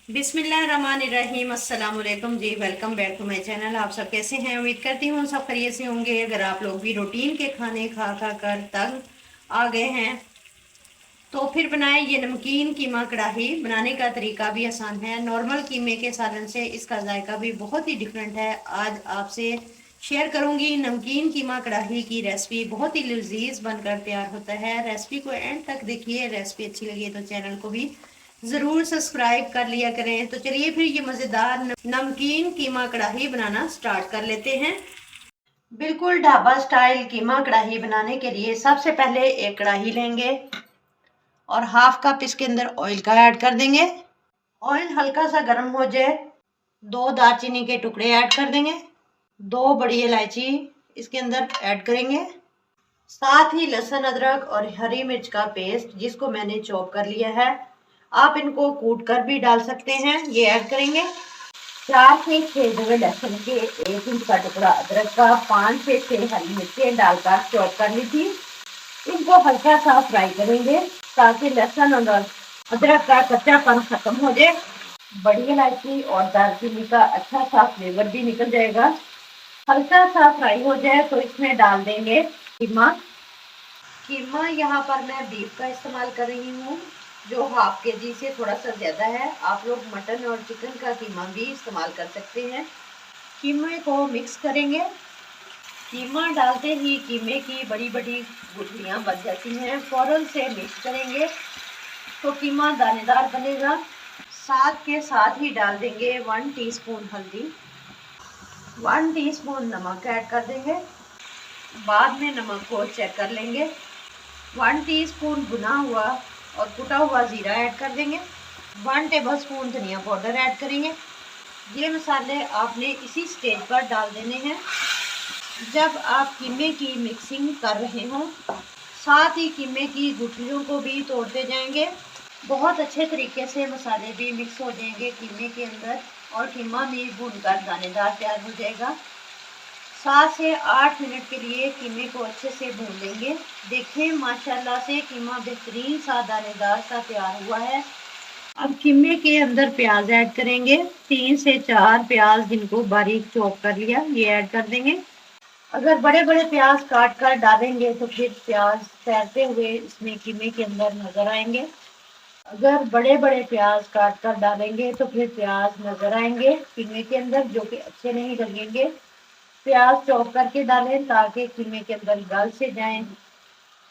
बिस्मिल्लाहिर्रहमानिर्रहीम। अस्सलाम वालेकुम जी। Welcome back to my channel. आप सब कैसे हैं? उम्मीद करती हूँ सब खैरियत से होंगे। अगर आप लोग भी रूटीन के खाने खा खा कर तंग आ गए हैं तो फिर बनाएं ये नमकीन कीमा कढ़ाई। बनाने का तरीका भी आसान है। नॉर्मल कीमे के सालन से इसका जायका भी बहुत ही डिफरेंट है। आज आपसे शेयर करूंगी नमकीन कीमा कढ़ाई की रेसिपी। बहुत ही लजीज बनकर तैयार होता है। रेसिपी को एंड तक देखिए। रेसिपी अच्छी लगी तो चैनल को भी ज़रूर सब्सक्राइब कर लिया करें। तो चलिए फिर ये मज़ेदार नमकीन कीमा कढ़ाई बनाना स्टार्ट कर लेते हैं। बिल्कुल ढाबा स्टाइल कीमा कढ़ाई बनाने के लिए सबसे पहले एक कढ़ाई लेंगे और हाफ कप इसके अंदर ऑयल का ऐड कर देंगे। ऑयल हल्का सा गर्म हो जाए, 2 दालचीनी के टुकड़े ऐड कर देंगे। 2 बड़ी इलायची इसके अंदर ऐड करेंगे। साथ ही लहसुन अदरक और हरी मिर्च का पेस्ट जिसको मैंने चॉप कर लिया है। आप इनको कूट कर भी डाल सकते हैं। ये ऐड करेंगे। 4 से 6 जगह लहसुन के, 1 इंच का टुकड़ा अदरक का, 5 से 6 हरी मिर्चें डालकर चॉप कर ली थी। इनको हल्का सा फ्राई करेंगे ताकि लहसुन और अदरक का कच्चापन खत्म हो जाए। बड़ी इलायची और दालचीनी का अच्छा सा फ्लेवर भी निकल जाएगा। हल्का सा फ्राई हो जाए तो इसमें डाल देंगे कीमा। कीमा यहाँ पर मैं बीफ का इस्तेमाल कर रही हूँ जो हाफ केजी से थोड़ा सा ज़्यादा है। आप लोग मटन और चिकन का कीमा भी इस्तेमाल कर सकते हैं। कीमे को मिक्स करेंगे। कीमा डालते ही कीमे की बड़ी बड़ी गुठलियाँ बन जाती हैं। फ़ौरन से मिक्स करेंगे तो कीमा दानेदार बनेगा। साथ के साथ ही डाल देंगे 1 टीस्पून हल्दी, 1 टीस्पून नमक ऐड कर देंगे। बाद में नमक को चेक कर लेंगे। 1 टीस्पून भुना हुआ और कुटा हुआ ज़ीरा ऐड कर देंगे। 1 टेबलस्पून धनिया पाउडर ऐड करेंगे। ये मसाले आपने इसी स्टेज पर डाल देने हैं जब आप कीमे की मिक्सिंग कर रहे हों। साथ ही कीमे की गुठलियों को भी तोड़ते जाएंगे। बहुत अच्छे तरीके से मसाले भी मिक्स हो जाएंगे कीमे के अंदर और कीमा भी भूनकर दानेदार तैयार हो जाएगा। 7 से 8 मिनट के लिए कीमे को अच्छे से भून लेंगे। देखें माशाल्लाह से कीमा बेहतरीन सा दानेदार सा तैयार हुआ है। अब कीमे के अंदर प्याज ऐड करेंगे। 3 से 4 प्याज जिनको बारीक चॉप कर लिया ये ऐड कर देंगे। अगर बड़े बड़े प्याज काट कर डालेंगे तो फिर प्याज तैरते हुए इसमें कीमे के अंदर नजर आएंगे। अगर बड़े बड़े प्याज काट कर डालेंगे तो फिर प्याज नजर आएंगे कीमे के अंदर जो कि अच्छे नहीं लगेंगे। प्याज चॉप करके डालें ताकि कीमे के अंदर गल से जाएं।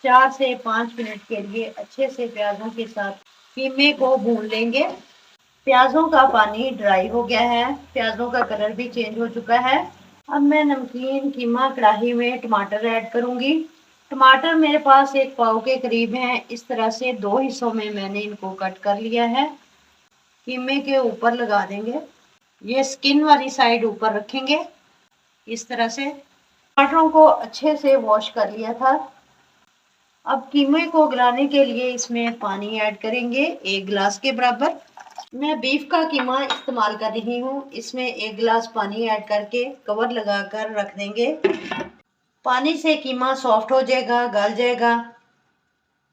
4 से 5 मिनट के लिए अच्छे से प्याजों के साथ कीमे को भून लेंगे। प्याजों का पानी ड्राई हो गया है। प्याजों का कलर भी चेंज हो चुका है। अब मैं नमकीन कीमा कढ़ाई में टमाटर ऐड करूंगी। टमाटर मेरे पास 1 पाव के करीब हैं। इस तरह से 2 हिस्सों में मैंने इनको कट कर लिया है। कीमे के ऊपर लगा देंगे। ये स्किन वाली साइड ऊपर रखेंगे इस तरह से। टमाटरों को अच्छे से वॉश कर लिया था। अब कीमे को गलाने के लिए इसमें पानी ऐड करेंगे 1 गिलास के बराबर। मैं बीफ का कीमा इस्तेमाल कर रही हूँ। इसमें 1 गिलास पानी ऐड करके कवर लगाकर रख देंगे। पानी से कीमा सॉफ्ट हो जाएगा, गल जाएगा।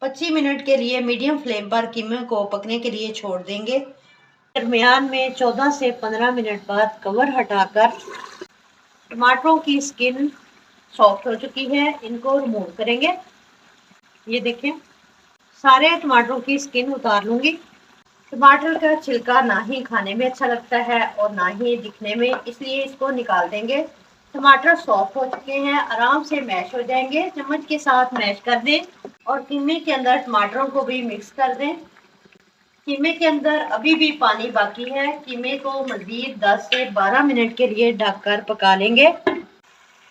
25 मिनट के लिए मीडियम फ्लेम पर कीमे को पकने के लिए छोड़ देंगे। दरमियान में 14 से 15 मिनट बाद कवर हटाकर टमाटरों की स्किन सॉफ्ट हो चुकी है, इनको रिमूव करेंगे। ये देखें सारे टमाटरों की स्किन उतार लूंगी। टमाटर का छिलका ना ही खाने में अच्छा लगता है और ना ही दिखने में, इसलिए इसको निकाल देंगे। टमाटर सॉफ्ट हो चुके हैं, आराम से मैश हो जाएंगे। चम्मच के साथ मैश कर दें और कीमे के अंदर टमाटरों को भी मिक्स कर दें। कीमे के अंदर अभी भी पानी बाकी है। कीमे को मज़ीद 10 से 12 मिनट के लिए ढककर पका लेंगे।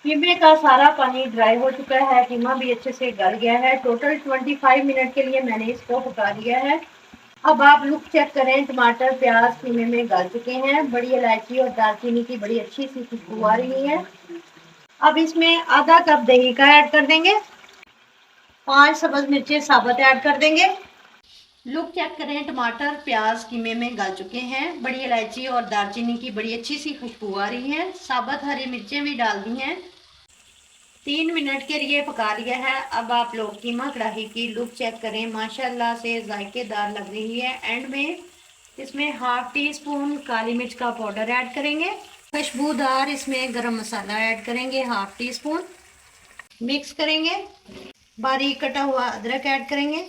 कीमे का सारा पानी ड्राई हो चुका है। कीमा भी अच्छे से गल गया है। टोटल 25 मिनट के लिए मैंने इसको पका लिया है। अब आप लुक चेक करें। टमाटर प्याज कीमे में गल चुके हैं। बड़ी इलायची और दालचीनी की बड़ी अच्छी सी खुशबू आ रही है। अब इसमें आधा कप दही का ऐड कर देंगे। 5 सब्ज मिर्चें साबुत ऐड कर देंगे। लुक चेक करें। टमाटर प्याज कीमे में गल चुके हैं। बड़ी इलायची और दालचीनी की बड़ी अच्छी सी खुशबू आ रही है। साबुत हरी मिर्चें भी डाल दी हैं। 3 मिनट के लिए पका लिया है। अब आप लोग कीमा कढ़ाई की लुक चेक करें। माशाल्लाह से जायकेदार लग रही है। एंड में इसमें हाफ टी स्पून काली मिर्च का पाउडर ऐड करेंगे। खुशबूदार इसमें गरम मसाला ऐड करेंगे हाफ टी स्पून। मिक्स करेंगे। बारीक कटा हुआ अदरक ऐड करेंगे।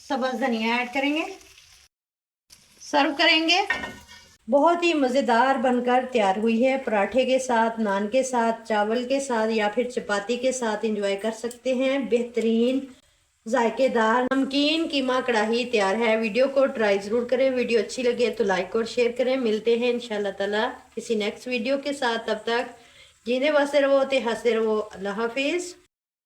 सब्ज़ धनिया ऐड करेंगे। सर्व करेंगे। बहुत ही मज़ेदार बनकर तैयार हुई है। पराठे के साथ, नान के साथ, चावल के साथ या फिर चपाती के साथ एंजॉय कर सकते हैं। बेहतरीन जायकेदार नमकीन कीमा कढ़ाई तैयार है। वीडियो को ट्राई ज़रूर करें। वीडियो अच्छी लगे तो लाइक और शेयर करें। मिलते हैं इंशाल्लाह ताला किसी नेक्स्ट वीडियो के साथ। तब तक जीने बसते रहो, ते हंसते रहो। अल्लाह हाफिज़।